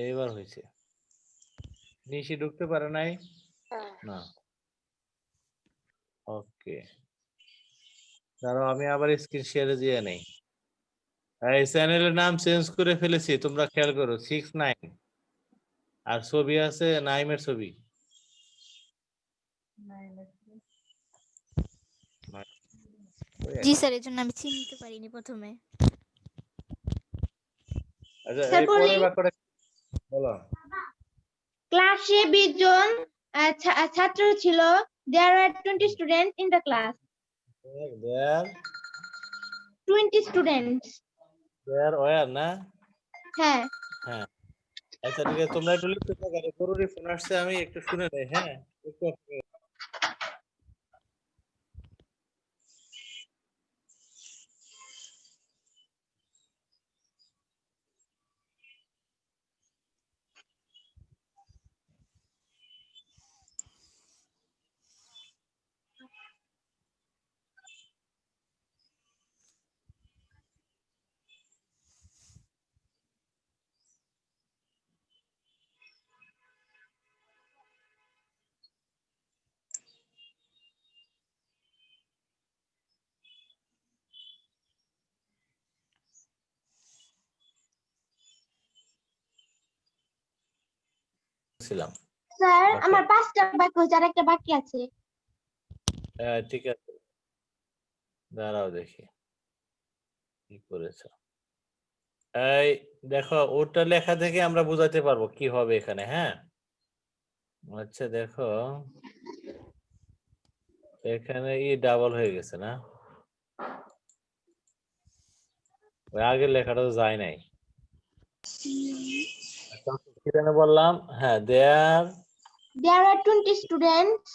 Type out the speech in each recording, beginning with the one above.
এইবার হয়েছে। নিশি ঢুকতে পারে নাই না। ওকে, দাঁড়াও আমি আবার স্ক্রিন শেয়ারে দিয়ে নেই। এই চ্যানেলের নাম চেঞ্জ করে ফেলেছি, তোমরা খেয়াল করো 6-9 আর ছবি আছে নাইমের ছবি। জি স্যার, এর জন্য আমি চিনতে পারিনি প্রথমে। আচ্ছা স্যার এই পড়ি। পরের বাক্যটা বলো। ক্লাসে 20 জন ছাত্র ছিল। There were 20 students in the class. There 20 students. There were না? হ্যাঁ। হ্যাঁ আচ্ছা ঠিক আছে, তোমরা একটু লিখতে থাকো, জরুরি ফোন আসছে, আমি একটু শুনে নেই। হ্যাঁ একটু ছিলাম। স্যার আচ্ছা আমার 5টা বাক্য হচ্ছে, আর একটা বাকি আছে। হ্যাঁ ঠিক আছে, দাঁড়াও দেখি কি করেছ। এই দেখো ওটা লেখা থেকে আমরা বুঝাতে পারবো কি হবে এখানে। হ্যাঁ আচ্ছা দেখো এখানে ডাবল হয়ে গেছে না, ওই আগের লেখাটা তো যায় নাই। কি যেন বললাম? হ্যাঁ there There are 20 students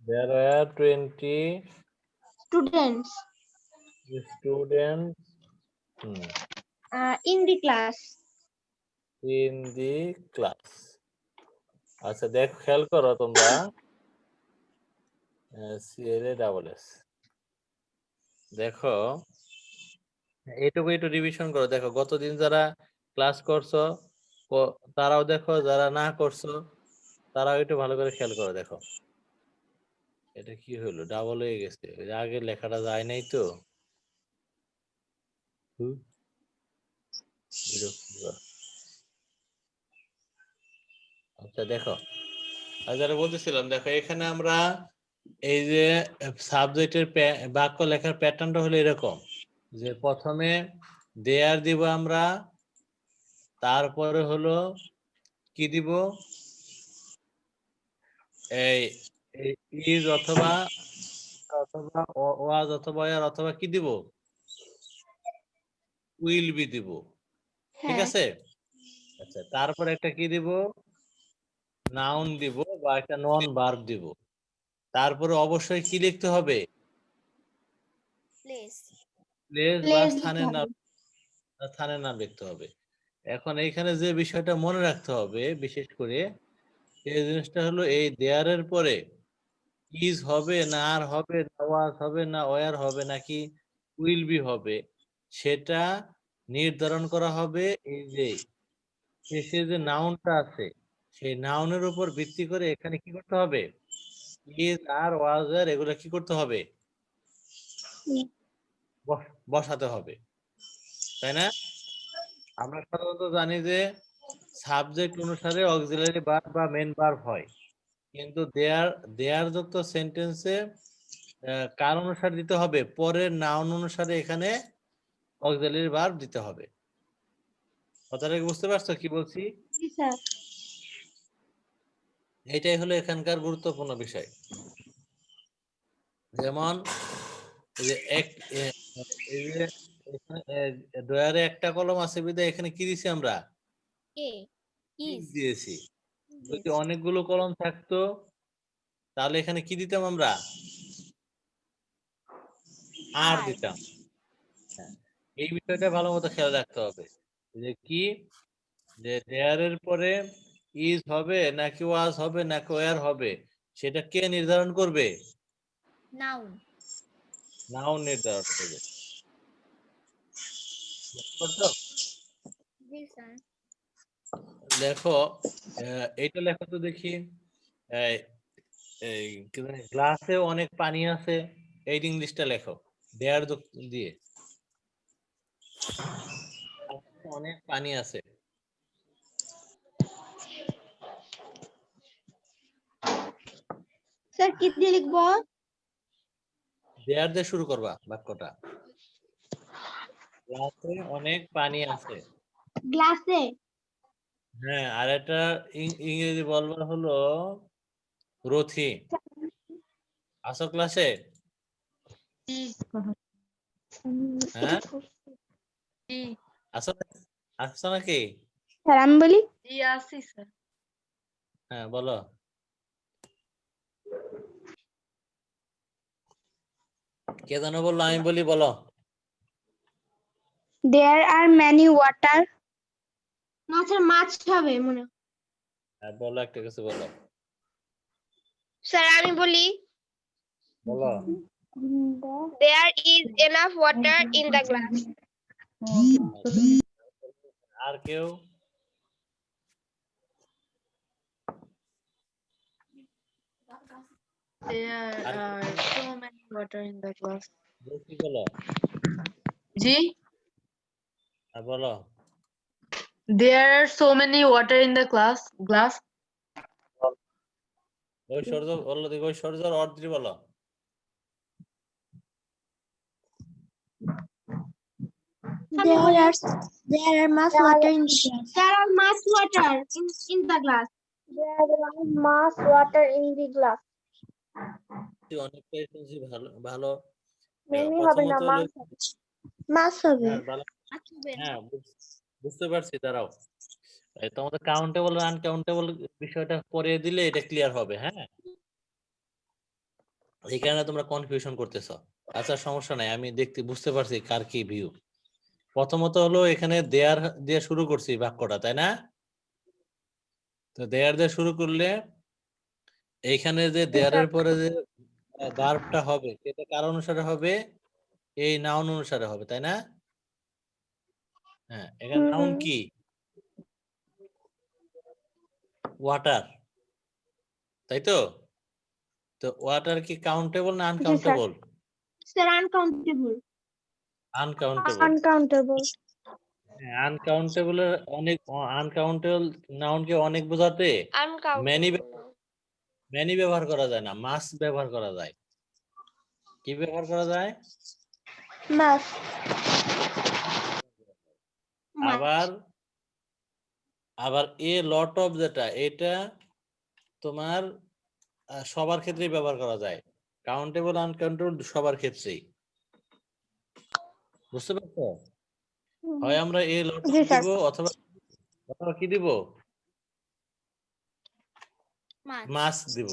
were 20 students students in the class. in the class. আচ্ছা দেখো খেয়াল করো তোমরা, সিএলএ ডাবল এস দেখো এইটুকু একটু রিভিশন করো। দেখো গতদিন যারা ক্লাস করছো তারাও দেখো, যারা না করছো তারাও একটু ভালো করে খেয়াল করো। দেখো এটা কি হলো, ডাবল হয়ে গেছে, ওই যে আগের লেখাটা যায় নাই তো। বিরক্তিকর। আচ্ছা দেখো যারা বলতেছিলাম, দেখো এখানে আমরা এই যে সাবজেক্টের বাক্য লেখার প্যাটার্নটা হলো এরকম যে প্রথমে দেয়ার দিব আমরা, তারপরে হলো কি দিব, এই ইজ অথবা অথবা ওয়াজ অথবা এর অথবা কি দিব, উইল বি দিব। ঠিক হ্যাঁ। আছে আচ্ছা তারপরে একটা কি দিব, নাউন দিব বা একটা নন ভার্ব দিব। তারপরে অবশ্যই কি লিখতে হবে, প্লেস। প্লেস বা প্লেস লিখতে স্থানের নাম, হবে। স্থানের নাম লিখতে হবে। এখন এইখানে যে বিষয়টা মনে রাখতে হবে বিশেষ করে এই জিনিসটা হলো, এই দেয়ারের পরে ইজ হবে না আর হবে না ওয়াজ হবে না ওয়ার হবে নাকি উইল বি হবে, সেটা নির্ধারণ করা হবে এই যে শেষে যে নাউনটা আছে সেই নাউনের উপর ভিত্তি করে এখানে কি করতে হবে, ইজ আর ওয়াজ আর এগুলো কি করতে হবে, বসাতে হবে। তাই না? আমরা সাধারণত জানি যে সাবজেক্ট অনুসারে অক্সিলারি ভার্ব বা মেন ভার্ব হয়, কিন্তু দেয়ার যুক্ত সেন্টেন্সে কার অনুসারে দিতে হবে, পরের নাউন অনুসারে এখানে অক্সিলারি ভার্ব দিতে হবে। কথাটা কি বুঝতে পারছো কি বলছি? জি স্যার। এটাই হলো এখানকার গুরুত্বপূর্ণ বিষয়। যেমন এই যে এই যে এখানে ড্রয়ারে একটা কলম আছে বিধায় এখানে কি দিছি আমরা, এ ইজ দিয়েছি। যদি অনেকগুলো কলম থাকতো তাহলে এখানে কি দিতাম আমরা, আর আর দিতাম। হ্যাঁ এই বিষয়টা ভালো মতো খেয়াল রাখতে হবে যে কি, যে দেয়ারের পরে ইজ হবে নাকি ওয়াজ হবে নাকি ওয়ার হবে, সেটা কে নির্ধারণ করবে, নাউন। নাউন নির্ধারণ করবে। বুঝতে পারছো? জি স্যার। লেখো এইটা লেখো তো দেখি। এই এই কি জানি গ্লাসে অনেক পানি আছে, এই ইংলিশটা লেখো দেয়ার দিয়ে। অনেক পানি আছে। স্যার কি দিয়ে লিখবো? দেয়ার দিয়ে শুরু করবা বাক্যটা। গ্লাসে অনেক পানি আছে। গ্লাসে। হ্যাঁ, আর এটা ইংরেজি বলবা হলো রথি। আসো ক্লাসে? হ্যাঁ আসো, আসছো নাকি? স্যার আমি বলি, হ্যাঁ বলো। কে যেন বললো, আমি বলি, বলো। there are many water. না স্যার মাছ হবে মনে হয়। হ্যাঁ, বলো একটা কিছু বলো। স্যার আমি বলি, বলো। there is enough water in the glass. আর কেউ? There R are so many water in the glass. কি বলো? Ji, হ্যাঁ, বলো। there are so many water in the glass. ওই সূর্য বললো, দেখো ওই সূর্যর অর্ধি বলো। There are much water in the glass. There are much water in the glass. There are much water in the glass. অনেকটাই শুনছি, ভালো ভালো। Many হবে না, প্রথমত হলো, মাছ হবে। হ্যাঁ ভালো, হ্যাঁ বুঝতে পারছি, দাঁড়াও। তোমাদের কাউন্টেবল আর আনকাউন্টেবল বিষয়টা পরে দিলে এটা ক্লিয়ার হবে। হ্যাঁ, এই কারণে তোমরা কনফিউশন করতেছ। আচ্ছা সমস্যা নাই, আমি দেখতে বুঝতে পারছি কার কি ভিউ। প্রথমত হলো এখানে দেয়ার দিয়ে শুরু করছি বাক্যটা, তাই না? তো দেয়ার দিয়ে শুরু করলে এইখানে যে দেয়ারের পরে যে ভার্বটা হবে সেটা কার অনুসারে হবে? এই নাউন অনুসারে হবে, তাই না? হ্যাঁ, এখানে নাউন কি? ওয়াটার, তাই তো? তো ওয়াটার কি কাউন্টেবল না uncountable? Sir uncountable. Uncountable. Uncountable. Uncountable অনেক, আনকাউন্টেবল নাউনকে অনেক বোঝাতে মেনি মেনি ব্যবহার করা যায় না, মাস ব্যবহার করা যায়। কি ব্যবহার করা যায়? মাছ। আবার আবার এ লট অফ, যেটা এটা তোমার সবার ক্ষেত্রেই ব্যবহার করা যায়। কাউন্টেবল আনকাউন্টেবল সবার ক্ষেত্রেই। বুঝতে পারছো? হয় আমরা এ লট অফ দিব, অথবা অথবা কি দিব? মাছ দিব।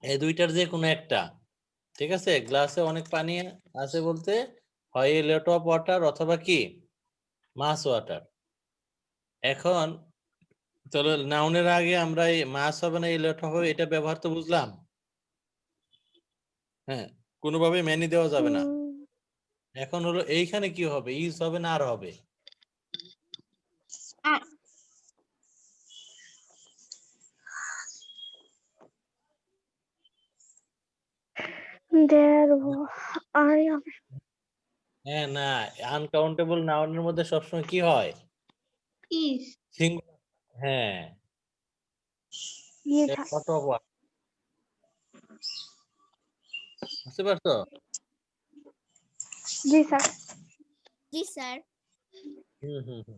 এই দুইটার যে কোনো একটা, ঠিক আছে? গ্লাসে অনেক পানি আছে বলতে হয় এ লট অফ ওয়াটার অথবা কি মাছ ওয়াটার। এখন চলো নাউনের আগে আমরা এই মাছ হবে না এই লট হবে এটা ব্যবহার তো বুঝলাম। হ্যাঁ, কোনোভাবে ম্যানি দেওয়া যাবে না। এখন হলো এইখানে কি হবে? ইজ হবে না আর হবে? হ্যাঁ না, আনকাউন্টেবল নাউনের মধ্যে সবসময় কি হয়? ইজ। সিঙ্গুলার। হ্যাঁ, লট অফ ওয়াটার। বুঝতে পারছো? জি স্যার। জি স্যার। হুম।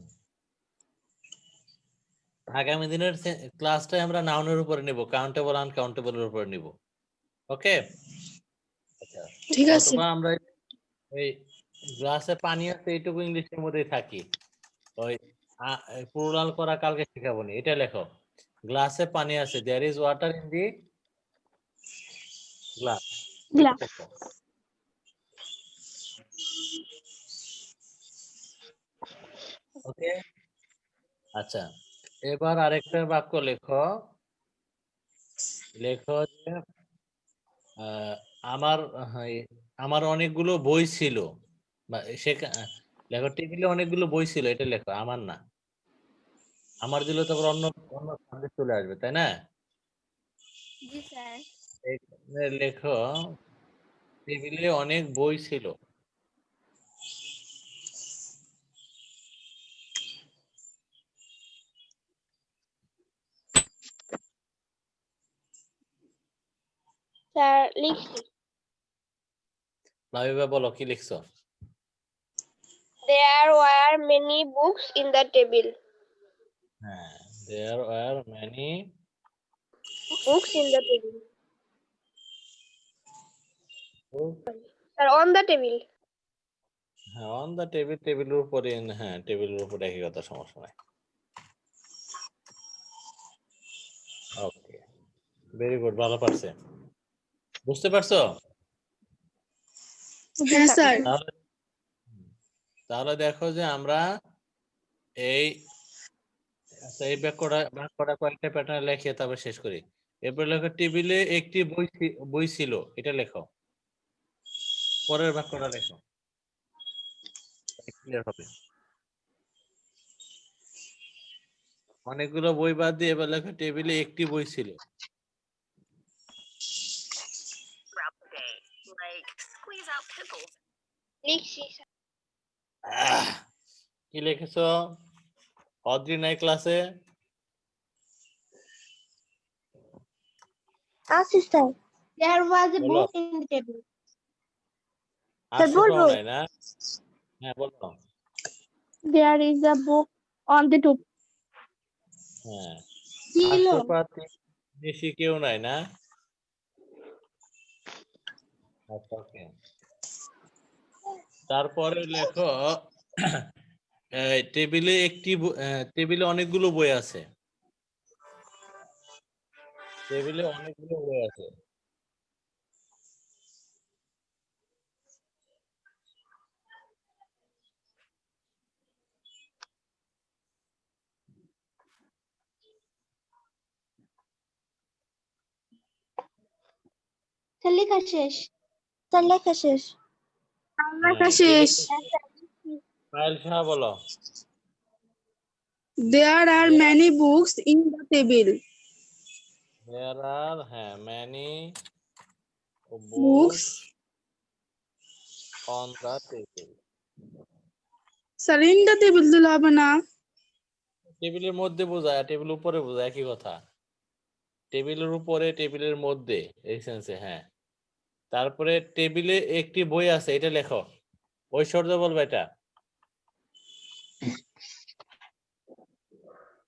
আগামী দিনের ক্লাসটাই আমরা নাউনের উপরে নিব, কাউন্টেবল আনকাউন্টেবলের উপরে নিব। ওকে, আচ্ছা। ঠিক আছে। অথবা আমরা এই গ্লাসে পানি আছে এইটুকু ইংলিশের মধ্যেই থাকি। ওই প্লুরাল করা কালকে শেখাবো নি, এটা লেখো। গ্লাসে পানি আছে, there is water in the glass. Glass. Okay, আচ্ছা। এবার আরেকটা বাক্য লেখো। লেখো যে আমার আমার অনেকগুলো বই ছিল, বা লেখো টেবিলে অনেকগুলো বই ছিল, এটা লেখো, আমার না। আমার দিলে তো আবার অন্য অন্য সাবজেক্ট চলে আসবে, তাই না? জি স্যার। এখানে লেখো টেবিলে অনেক বই ছিল। স্যার লিখছি। লাবিবা বলো কি লিখছো? There were many books in the table. হ্যাঁ, there were many Books in the table. books. Sir, on the table. হ্যাঁ, on the table, টেবিলের উপরে, হ্যাঁ টেবিলের উপরে একই কথা, সমস্যা নাই। ওকে, ভেরি গুড, ভালো পারছে। বুঝতে পারছো? হ্যাঁ স্যার। তাহলে তাহলে দেখো যে আমরা এই আচ্ছা, এই বাক্যটা কয়েকটা প্যাটার্ন লিখে তারপর শেষ করি। এরপর লেখো টেবিলে একটি বই ছিল, এটা লেখো। পরের বাক্যটা লেখো, ক্লিয়ার হবে। অনেকগুলো বই বাদ দিয়ে এবার লেখো টেবিলে একটি বই ছিল। লিখছি স্যার। কি লিখেছো? অদ্রি নাই ক্লাসে? আছি স্যার। There was a বলো। book in the table. আসছে বলবো? পাও নাই না? হ্যাঁ বলো। There is a book on the table. হ্যাঁ, ছিল। আশপাশে বেশি কেউ নাই না? আচ্ছা, ওকে। তারপরে লেখো টেবিলে অনেকগুলো বই আছে। টেবিলে অনেকগুলো বই আছে। স্যার লেখা শেষ। স্যার লেখা শেষ। লেখা শেষ। পায়েল শাহ বলো। There are many books in the table. There are many Books. on the table. Sir, in the table দিলে হবে না। টেবিলের মধ্যে বোঝায়, টেবিলের উপরে বোঝায়, একই কথা। টেবিলের উপরে, টেবিলের মধ্যে, এই সেন্সে। হ্যাঁ, তারপরে টেবিলে একটি বই আছে, এটা লেখো। ঐশ্বর্য বলবে এটা।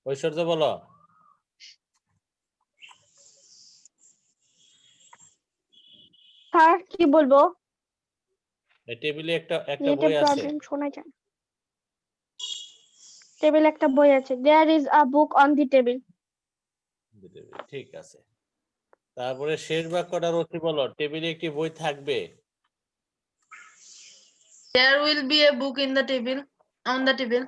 ঐশ্বর্য বলো। স্যার কি বলবো? এই টেবিলে একটা নেটে বই আছে। প্রবলেম, শোনা যায়। টেবিলে একটা বই আছে। There is a book on the table. ঠিক আছে। তারপরে শেষ বাক্যটা রকি বলো, টেবিলে একটি বই থাকবে। There will be a book in the table. On the table.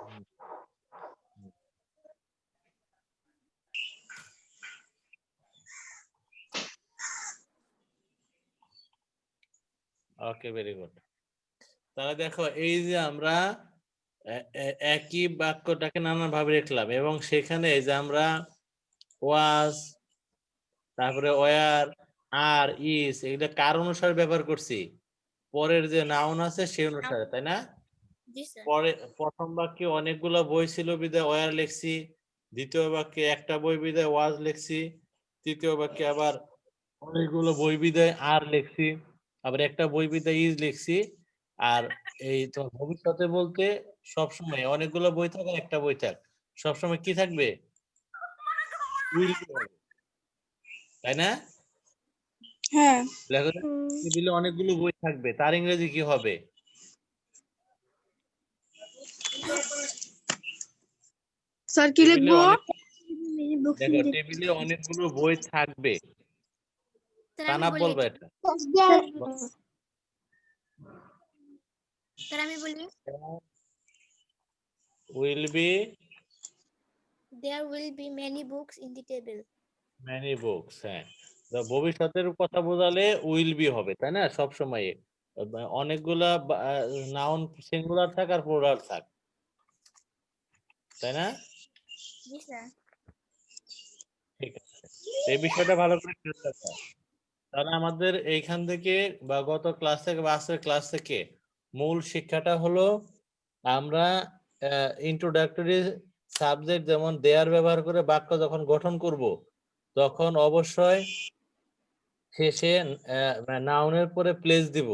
Okay, very good. তাহলে দেখো এই যে আমরা একই বাক্যটাকে নানান ভাবে লিখলাম এবং সেখানে এই যে আমরা ওয়াজ, তারপরে ওয়ার, আর, ইজ এগুলো কার অনুসারে ব্যবহার করছি? পরের যে নাউন আছে সেই অনুসারে, তাই না? জি স্যার। পরে প্রথম বাক্যে অনেকগুলো বই ছিল বিধায় ওয়ার লিখছি, দ্বিতীয় বাক্যে একটা বই বিধায় ওয়াজ লিখছি, তৃতীয় বাক্যে আবার অনেকগুলো বই বিধায় আর লিখছি, আবার একটা বই বিধায় ইজ লিখছি। আর এই তো ভবিষ্যতে বলতে সবসময় অনেকগুলো বই থাক আর একটা বই থাক, সবসময় কি থাকবে? উইল বি হবে, তাই না? হ্যাঁ। লেখা টেবিলে অনেকগুলো বই থাকবে, তার ইংরেজি কি হবে? স্যার কি টেবিলে লিখবো? দেখো টেবিলে অনেকগুলো বই থাকবে, স্যার তা আমি না বলি বলবে এটা। এটা। স্যার আমি বলি will be there will be many books in the table. Many books. হ্যাঁ, তো ভবিষ্যতের কথা বোঝালে উইল বি হবে, তাই না? সব সময় অনেকগুলা নাউন সিঙ্গুলার থাক আর প্লুরাল থাক, তাই না? জি স্যার। ঠিক আছে, এই বিষয়টা ভালো করে খেয়াল রাখো। তাহলে আমাদের এইখান থেকে বা গত ক্লাস থেকে বা আজকের ক্লাস থেকে মূল শিক্ষাটা হলো আমরা ইন্ট্রোডাক্টরি সাবজেক্ট যেমন দেয়ার ব্যবহার করে বাক্য যখন গঠন করব তখন অবশ্যই শেষে নাউনের পরে প্লেস দিব,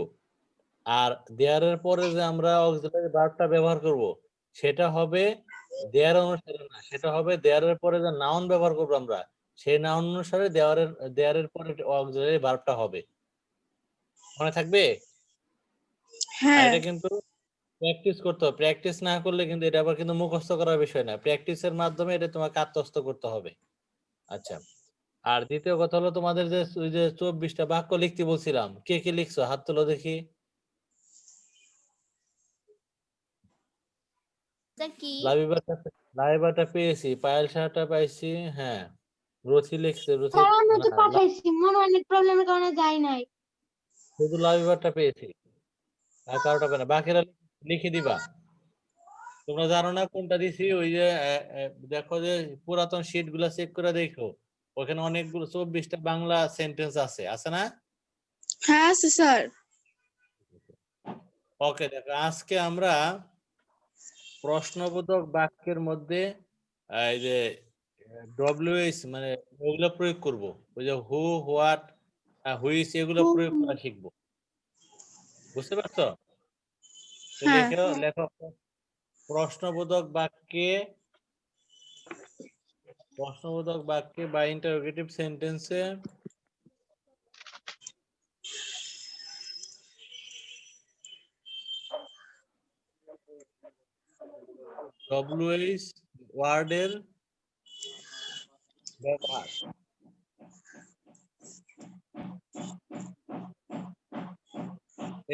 আর দেয়ারের পরে যে আমরা অক্সিলারি ভার্বটা ব্যবহার করব সেটা হবে দেয়ার অনুসারে না, সেটা হবে দেয়ারের পরে যে নাউন ব্যবহার করব আমরা সেই নাউন অনুসারে দেয়ারের পরে অক্সিলারি ভার্বটা হবে। মনে থাকবে? আর হ্যাঁ এটা কিন্তু প্র্যাকটিস করতে হবে, প্র্যাকটিস না করলে কিন্তু এটা আবার কিন্তু মুখস্থ করার বিষয় না, প্র্যাকটিসের মাধ্যমে এটা তোমাকে আত্মস্থ করতে হবে। আচ্ছা, আর দ্বিতীয় কথা হলো তোমাদের যে ওই যে 24টা বাক্য লিখতে বলছিলাম, কে কে লিখছো হাত তোলো দেখি। স্যার কি? লাইবাটা পেয়েছি, পায়েল শাহটা পাইছি, হ্যাঁ রথি লিখছে, রথি স্যার আমি তো না, পাঠাইছি, মনে হয় প্রবলেমের কারণে যাই নাই। শুধু লাইবাটা পেয়েছি আর কারোটা পেয়ে না, বাকিরা লিখে দিবা। তোমরা জানো না কোনটা দিছি, ওই যে দেখো যে পুরাতন শীট গুলা চেক করে দেখো, ওখানে অনেকগুলো 24টা বাংলা সেন্টেন্স আছে, আছে না? হ্যাঁ আছে স্যার। ওকে, দেখো আজকে আমরা প্রশ্নবোধক বাক্যের মধ্যে এই যে ডব্লিউএইচ মানে ওগুলো প্রয়োগ করব, ওই যে হু, হোয়াট, হুইচ এগুলো প্রয়োগ করা শিখবো। বুঝতে পারছো? তো হ্যাঁ লেখো প্রশ্নবোধক বাক্যে বা ইন্টারোগেটিভ সেন্টেন্সে ডব্লিউএইচ ওয়ার্ডের ব্যবহার।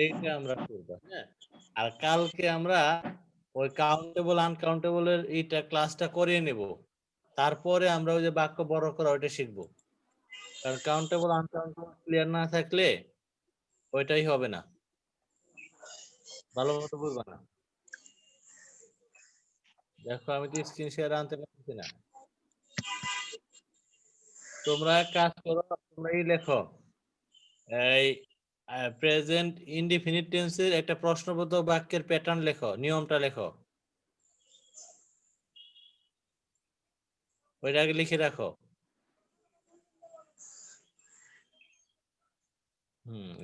এইটা আমরা করবো, হ্যাঁ। আর কালকে আমরা ওই কাউন্টেবল আনকাউন্টেবলের এইটা ক্লাসটা করিয়ে নেব, তারপরে আমরা ওই যে বাক্য বড় করা ওইটা শিখবো। কারণ কাউন্টেবল আনকাউন্টেবল ক্লিয়ার না থাকলে ওইটাই হবে না, ভালো মতো বুঝবা না। দেখো আমি তো স্ক্রিন শেয়ার আনতে পারছি না, তোমরা এক কাজ করো, তোমরা এই লেখো এই প্রেজেন্ট ইনডিফিনিট টেন্সের একটা প্রশ্নবোধক বাক্যের প্যাটার্ন লেখো, নিয়মটা লেখো, ওইটা আগে লিখে রাখো।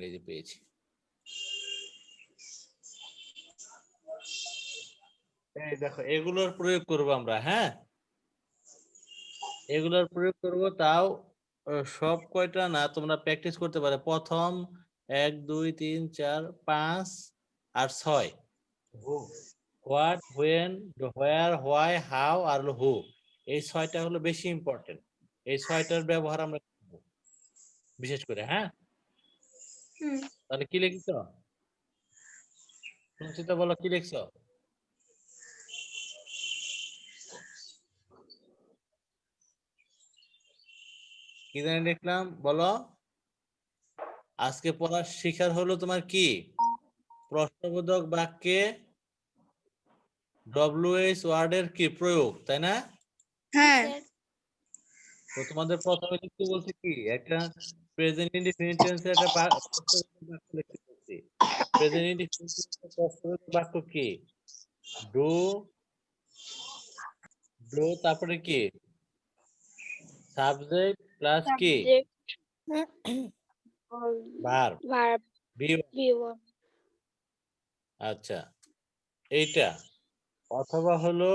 এই যে পেয়েছি। এই দেখো এগুলোর প্রয়োগ করব আমরা, হ্যাঁ এগুলোর প্রয়োগ করব, তাও সব কয়টা না, তোমরা প্র্যাকটিস করতে পারো। প্রথম 1 2 3 4 5 আর 6, who, what, when, where, why, how আর হু, এই 6টা হলো বেশি ইম্পর্টেন্ট। এই 6টার ব্যবহার আমরা করব বিশেষ করে, হ্যাঁ। তাহলে কি লিখছো সঞ্চিতা, বলো কি লিখছো? কি জানি লিখলাম বলো। আজকে পড়ার শিখার হলো তোমার কি প্রশ্নবোধক বাক্যে ডব্লিউএইচ ওয়ার্ডের কি প্রয়োগ, তাই না? হ্যাঁ স্যার। তো তোমাদের প্রথমে লিখতে বলছি কি একটা প্রেজেন্ট ইনডিফিনিট টেন্সের একটা প্রশ্নবোধক বাক্য লিখতে বলছি। প্রেজেন্ট ইনডিফিনিট টেন্সের প্রশ্নবোধক বাক্য কি? ডু, তারপরে কি সাবজেক্ট প্লাস কি ভার্ব, verb বি। B1 আচ্ছা, এইটা অথবা হলো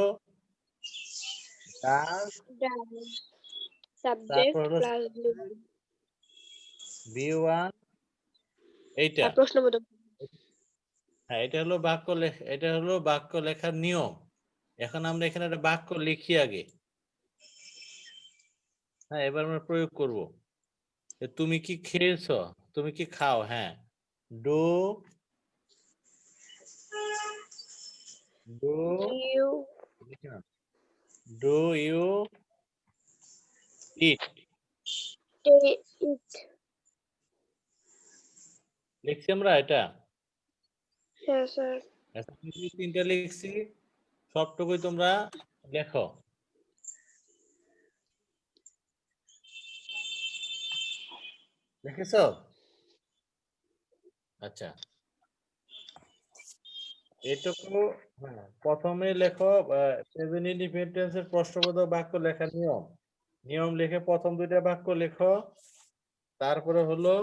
ডাস, subject তারপর হলো plus বি1, এইটা। প্রশ্নবোধক। হ্যাঁ, এটা হলো বাক্য লেখার নিয়ম। এখন আমরা এখানে একটা বাক্য লিখি আগে, হ্যাঁ এবার আমরা প্রয়োগ করব। তুমি কি খেয়েছো, তুমি কি খাও, হ্যাঁ do, do You do you eat, take it লিখছি আমরা এটা। Yes, sir. আচ্ছা, আমি যে তিনটা লিখছি সবটুকুই তোমরা লেখো। লিখেছো? আচ্ছা, এটুকু। হ্যাঁ, প্রথমে লেখো প্রেজেন্ট ইনডিফিনিট টেন্সের প্রশ্নবোধক বাক্য লেখার নিয়ম। নিয়ম লিখে প্রথম দুইটা বাক্য লেখো। তারপরে হলো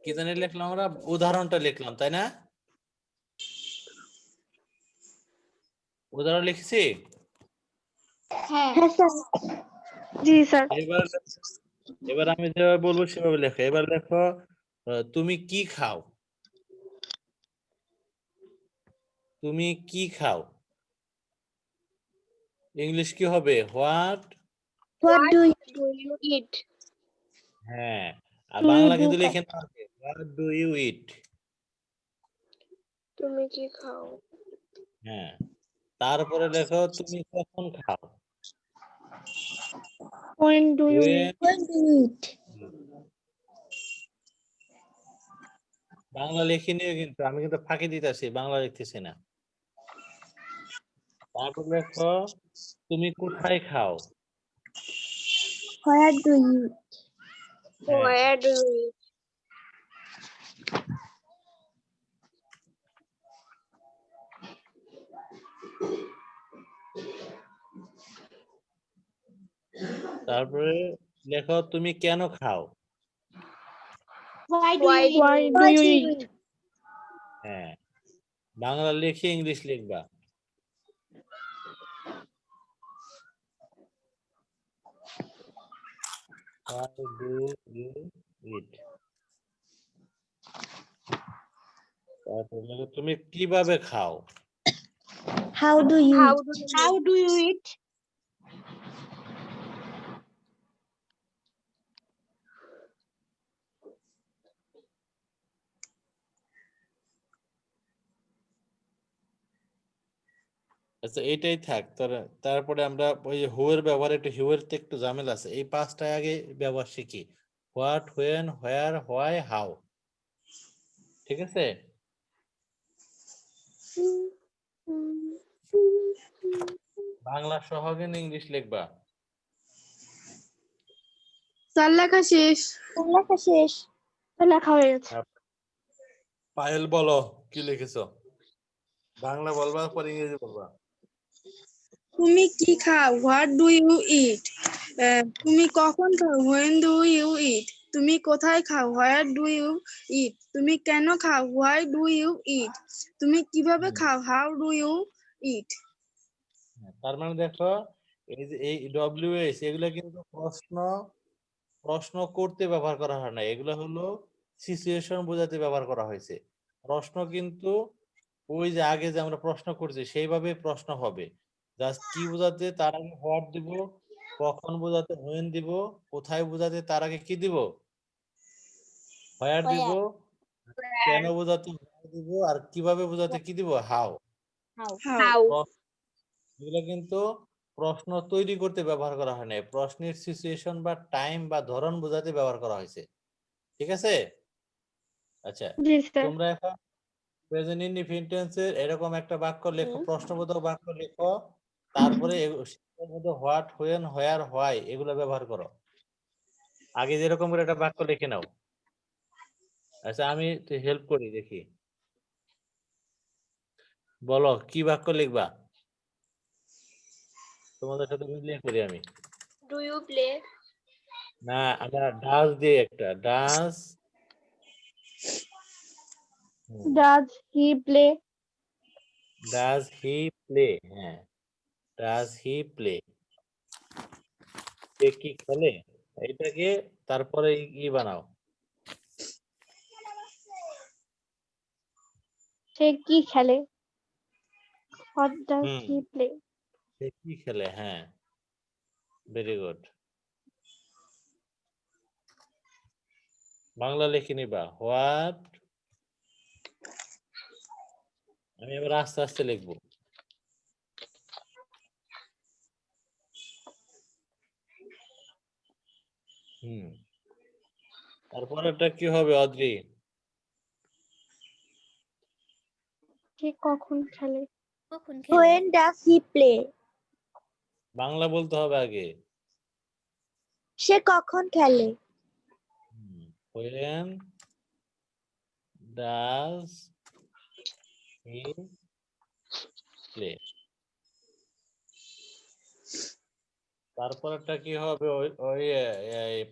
কি জানি লিখলাম আমরা, উদাহরণটা লিখলাম, তাই না? উদাহরণ লিখছি। হ্যাঁ স্যার। জি স্যার। এবার এবার আমি যেভাবে বলবো সেভাবে লেখো। এবার লেখো তুমি কি খাও? তুমি কি খাও? ইংলিশ কি হবে? What? What do you eat? হ্যাঁ, আর তুমি বাংলা কি কিন্তু খাও? লিখে না, হোয়াট ডু ইউ ইট। তুমি কি খাও? হ্যাঁ, তারপরে লেখো তুমি কখন খাও? When do you When- eat? When do you eat? Bangla লিখে নিও, কিন্তু আমি কিন্তু ফাঁকি দিতেছি, বাংলা লিখতেছি না। তারপর লেখো তুমি কোথায় খাও? Where do you eat? হ্যাঁ, Where do you eat? তারপরে লেখো তুমি কেন খাও? Why do you eat? হ্যাঁ, বাংলা লিখে ইংলিশ লিখবা। Why do you eat? তারপর লেখো তুমি কিভাবে খাও? How do you eat? How do you eat? আচ্ছা, এইটাই থাক। তারপরে আমরা ওই হুয়ের ব্যবহার, একটু হুয়ের তো একটু ঝামেলা আছে, এই পাঁচটা আগে ব্যবহার শিখি। What, when, where, why, how. ঠিক আছে? বাংলা সহগে ইংলিশ লিখবা। স্যার লেখা শেষ। লেখা শেষ। লেখা হয়ে গেছে। পায়েল বলো কি লিখেছো? বাংলা বলবা, পর ইংরেজি বলবা। তুমি কি খাও? হোয়াট ডু ইউ ইট? তুমি কখন খাও? হোয়েন ডু ইউ ইট? তুমি কোথায় খাও? হোয়ার ডু ইউ ইট? তুমি কেন খাও? হোয়াই ডু ইউ ইট? তুমি কিভাবে খাও? হাউ ডু ইউ ইট? তার মানে দেখো, এই যে এই ডব্লিউএস এগুলো কিন্তু প্রশ্ন করতে ব্যবহার করা হয় না, এগুলো হলো সিচুয়েশন বোঝাতে ব্যবহার করা হয়েছে। প্রশ্ন কিন্তু ওই যে আগে যে আমরা প্রশ্ন করছি সেইভাবে প্রশ্ন হবে। জাস্ট কি বোঝাতে তার আগে হোয়াট দিব, কখন বোঝাতে হোয়েন দিব, কোথায় বোঝাতে তার আগে কি দিব, হোয়ার দিব, কেন বোঝাতে why দিব, আর কিভাবে বোঝাতে কি দিব, হাউ। How? এগুলো কিন্তু প্রশ্ন তৈরি করতে ব্যবহার করা হয় না, প্রশ্নের সিচুয়েশন বা টাইম বা ধরন বোঝাতে ব্যবহার করা হয়েছে। ঠিক আছে? আচ্ছা, জি স্যার। তোমরা এখন প্রেজেন্ট ইনডিফিনিট টেন্সের এরকম একটা বাক্য লেখো, প্রশ্নবোধক বাক্য লেখো। তারপরে সেটার মধ্যে হোয়াট, হোয়েন, হোয়ার, হোয়াই এগুলো ব্যবহার করো। আগে যেরকম করে একটা বাক্য লিখে নাও। আচ্ছা, আমি হেল্প করি, দেখি বলো কি বাক্য লিখবা। তোমাদের সাথে মিলিয়ে করি আমি। Do you play? না, আমরা ডাস দিয়ে একটা ডাস। Does he play? Does he play. হ্যাঁ, ডাজ হি প্লে। সে কি খেলে, এটাকে তারপরে ই বানাও। সে কি খেলে? What does hmm, he play? সে কি খেলে। হ্যাঁ, ভেরি গুড। বাংলা লিখে নিবা হোয়াট। আমি এবার আস্তে আস্তে লিখবো। হুম, তারপরেরটা কি হবে অদ্রি? সে কখন খেলে? কখন খেলে? When does he play? Bangla বলতে হবে আগে। সে কখন খেলে? When does he play? তারপরটা কি হবে? ওই ওই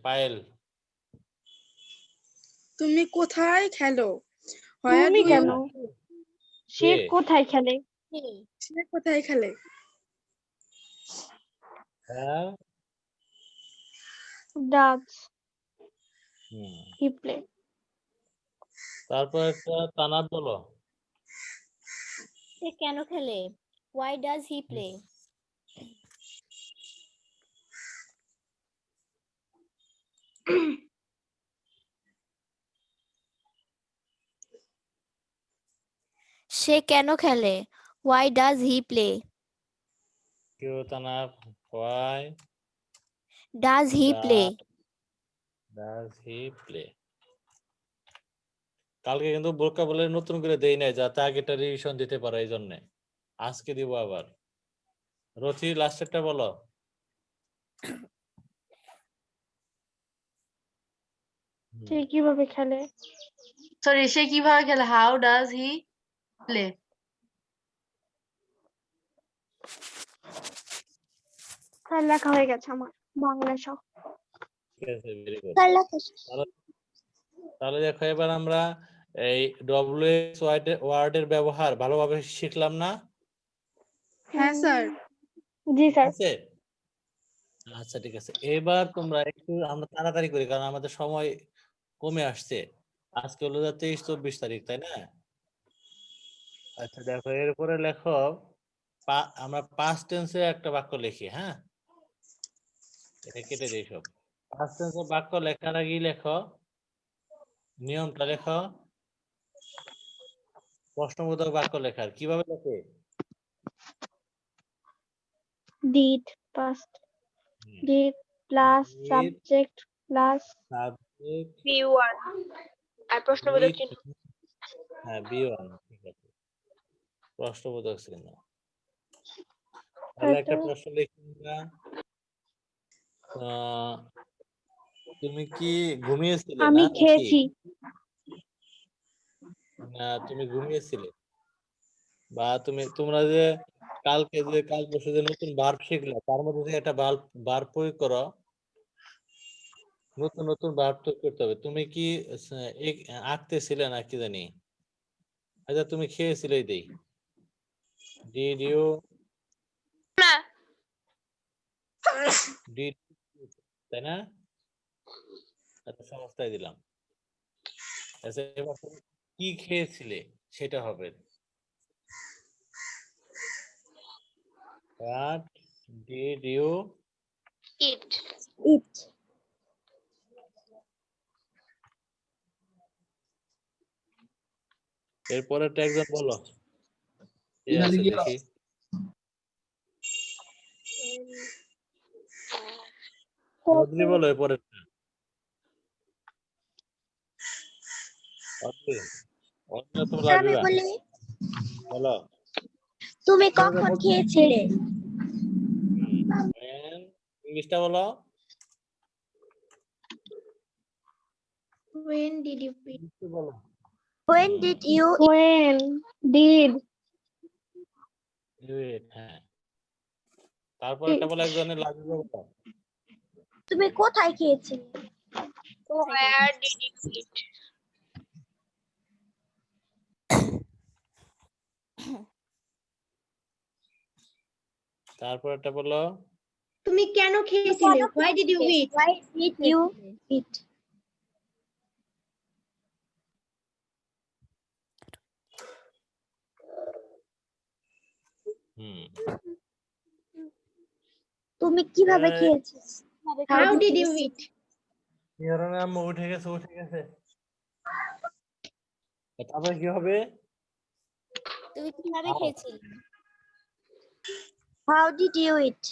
পায়েল, তুমি কোথায় খেলো? Where তুমি do কেন? you সে কে? কোথায় খেলে? কে? সে কোথায় খেলে? হ্যাঁ, Does হুম। he play? তারপর একটা তানাব বলো। সে কেন খেলে? Why does he play? সে কেন খেলে? Why does he play? কেউ তানাব, why Does he play? does he play? কালকে কিন্তু ভোকাবুলারি নতুন করে দেই নাই, যাতে আগেটা রিভিশন দিতে পারো, এই জন্য আজকে দিব আবার। রথি লাস্টেরটা বলো। সে কিভাবে খেলে? Sorry, সে কিভাবে খেলে? How does he play? তার লেখা হয়ে গেছে আমার বাংলা সহ। ঠিক আছে, ভেরি গুড। তার লেখা তাহলে দেখো এবার আমরা এই ডব্লিউএস ওয়ার্ডের ব্যবহার ভালোভাবে শিখলাম না? হ্যাঁ স্যার। জি ঠিক স্যার। আছে, আচ্ছা ঠিক আছে। এবার তোমরা একটু, আমরা তাড়াতাড়ি করি কারণ আমাদের সময় কমে আসছে। আজকে হলো 23-24 তারিখ, তাই না? আচ্ছা দেখো, এরপরে লেখো আমরা পাস্ট টেন্সে একটা বাক্য লিখি। হ্যাঁ, এটা কেটে দিই সব। পাস্ট টেন্সে বাক্য লেখার আগেই লেখো, নিয়মটা লেখো। প্রশ্নবোধক বাক্য লেখার কিভাবে লেখে? Did past did plus Did, subject plus subject, B1 আর প্রশ্নবোধক চিহ্ন। হ্যাঁ B1, ঠিক আছে, প্রশ্নবোধক চিহ্ন। তাহলে একটা প্রশ্ন লিখি আমরা। তুমি কি ঘুমিয়েছিলে? আমি না নাকি? খেয়েছি। না, তুমি ঘুমিয়েছিলে? বা তোমরা যে কাল পরশু যে নতুন ভার্ব শিখলে, তার মধ্যে থেকে একটা ভার্ব প্রয়োগ করো। নতুন নতুন ভার্ব প্রয়োগ করতে হবে। তুমি কি আঁকতেছিলে না কি জানি? আচ্ছা, তুমি খেয়েছিলেই দেই। ডিড ইউ, ডিড, তাই না? আচ্ছা, সমস্যায় দিলাম। আচ্ছা, এবার তুমি কি খেয়েছিলে সেটা হবে। What did you Eat. এরপরেরটা একজন বলো। কে আছে দেখি? অদ্রি বলো এরপরেরটা। অদ্রি, অন্য তো আমি লাগবে। বলি, বলো। তুমি কখন খেয়েছিলে? ইংলিশটা বলো। When did you eat? ইংলিশটা বলো। When did you eat? When did Wait, হ্যাঁ। তারপর একটা বলো, একজনের লাগবে বলো। তুমি কোথায় খেয়েছিলে? Where did you eat? তারপর একটা বলো। তুমি কেন খেয়েছিলে? Why did you eat? Why did you eat? তুমি কিভাবে খেয়েছো? How did you eat? ইয়ারানা আম্মু উঠে গেছে, উঠে গেছে। তারপরে কি হবে? তুমি কিভাবে খেয়েছিলে? How did you eat?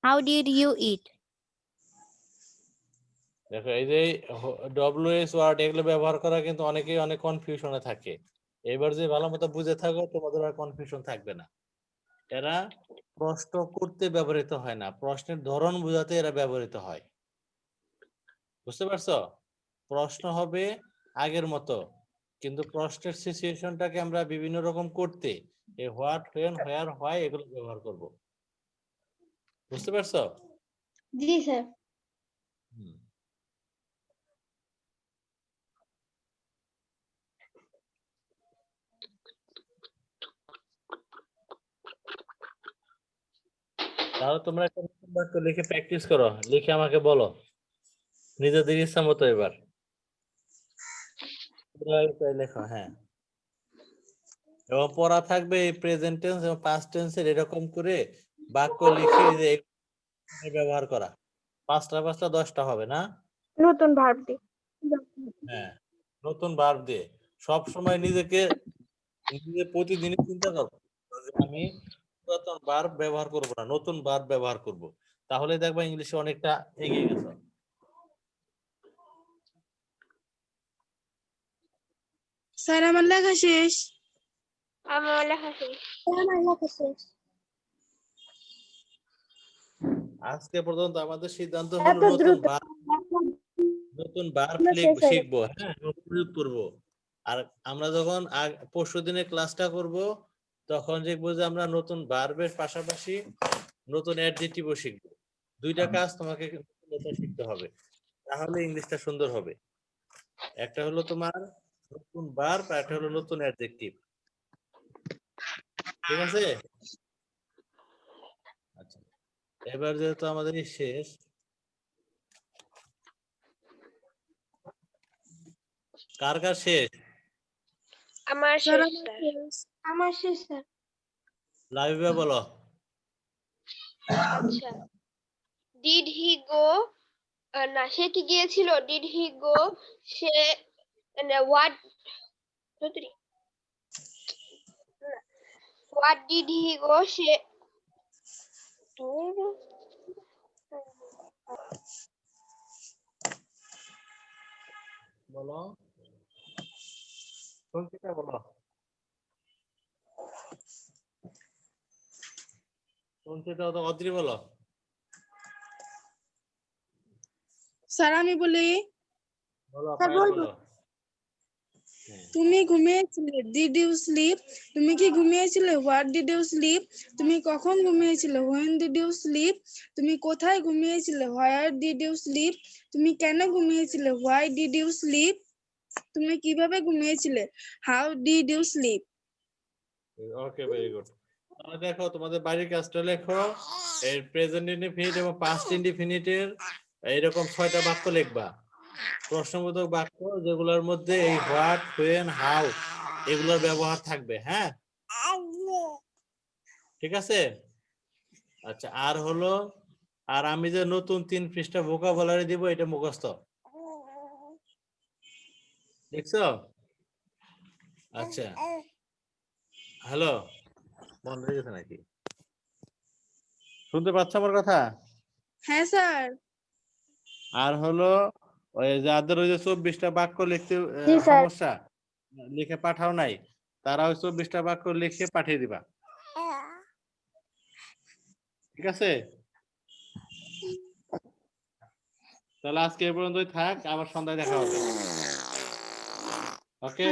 How did you eat? দেখো, এই যে ডব্লিউএস ওয়ার্ড এগুলো ব্যবহার করা কিন্তু অনেকেই অনেক কনফিউশনে থাকে। এবার যে ভালো মতো বুঝে থাকো তোমাদের আর কনফিউশন থাকবে না। এরা প্রশ্ন করতে ব্যবহৃত হয় না, প্রশ্নের ধরন বোঝাতে এরা ব্যবহৃত হয়। বুঝতে পারছো? প্রশ্ন হবে আগের মতো, কিন্তু প্রশ্নের সিচুয়েশনটাকে আমরা বিভিন্ন রকম করতে এই হোয়াট, হোয়েন, হোয়ার, হোয়াই এগুলো ব্যবহার করব। বুঝতে পারছো? জি স্যার। হুম। তাহলে তোমরা একটা নতুন বাক্য লিখে প্র্যাকটিস করো, লিখে আমাকে বলো নিজেদের ইচ্ছা মতো। এবার লেখো, হ্যাঁ। এবং পড়া থাকবে এই প্রেজেন্ট টেন্স এবং পাস্ট টেন্সের এরকম করে বাক্য লিখে যে এখানে ব্যবহার করা। 5টা 5টা 10টা হবে না? নতুন ভার্ব দি। হ্যাঁ, নতুন ভার্ব দিয়ে সব সময় নিজেকে প্রতিদিনই চিন্তা করবো যে আমি পুরাতন ভার্ব ব্যবহার করব না, নতুন ভার্ব ব্যবহার করব। তাহলে দেখবা ইংলিশে অনেকটা এগিয়ে গেছো। স্যার আমার লেখা শেষ। আমার লেখা শেষ। আজকে পর্যন্ত আমাদের সিদ্ধান্ত হলো এত দ্রুত নতুন ভার্ব শেষ হয়ে শিখবো, হ্যাঁ, প্রয়োগ করব। আর আমরা যখন পরশু দিনে ক্লাসটা করব তখন দেখবো যে আমরা নতুন ভার্বের পাশাপাশি নতুন অ্যাডজেক্টিভও শিখবো। দুইটা কাজ তোমাকে শিখতে হবে, তাহলে ইংলিশটা সুন্দর হবে। একটা হলো তোমার নতুন ভার্ব আর একটা হলো নতুন অ্যাডজেক্টিভ। ঠিক আছে? আচ্ছা, এবার যেহেতু আমাদের শেষ, কার কার শেষ? আমার স্যার শেষ আমার স্যার। শেষ। আমার শেষ স্যার। লাইভে বলো। আচ্ছা, ডিড হি গো, না সে কি গিয়েছিল, ডিড হি গো, সে what what did he go, সে বলো, সঞ্চিতা বলো। সঞ্চিতা তো অদ্রি বলো। স্যার আমি বলি, বলো, স্যার পায়েল বলবো। বলো। তুমি ঘুমিয়েছিলে, ডিড ইউ স্লিপ? তুমি কি ঘুমিয়েছিলে? What did you sleep? তুমি কখন ঘুমিয়েছিলে? When did you sleep? তুমি কোথায় ঘুমিয়েছিলে? Where did you sleep? তুমি কেন ঘুমিয়েছিলে? Why did you sleep? তুমি কিভাবে ঘুমিয়েছিলে? How did you sleep? Okay, very good. তাহলে দেখো তোমাদের বাড়ির কাজটা লেখো, এর প্রেজেন্ট ইনডিফিনিট এবং পাস্ট ইনডিফিনিটের এইরকম 6টা বাক্য লিখবা, প্রশ্নবোধক বাক্য, যেগুলোর মধ্যে এই হোয়াট, হোয়েন, হাউ এগুলোর ব্যবহার থাকবে। হ্যাঁ, ঠিক আছে? আচ্ছা, আর হলো, আর আমি যে নতুন 3 পৃষ্ঠা ভোকাবুলারি দিব এটা মুখস্থ, দেখছো? আচ্ছা, হ্যালো, বন্ধ হয়ে গেছে নাকি? শুনতে পাচ্ছ আমার কথা? হ্যাঁ স্যার। আর হলো ওই যাদের ওই যে 24টা বাক্য লিখতে জি, স্যার। সমস্যা, লিখে পাঠাও নাই, তারা ওই 24টা বাক্য লিখে পাঠিয়ে দিবা। ঠিক আছে? তাহলে আজকে এই পর্যন্তই থাক, আবার সন্ধ্যায় দেখা হবে। ওকে,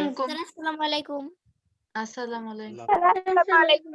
আসসালামু আলাইকুম। আসসালামু আলাইকুম। আসসালামু আলাইকুম।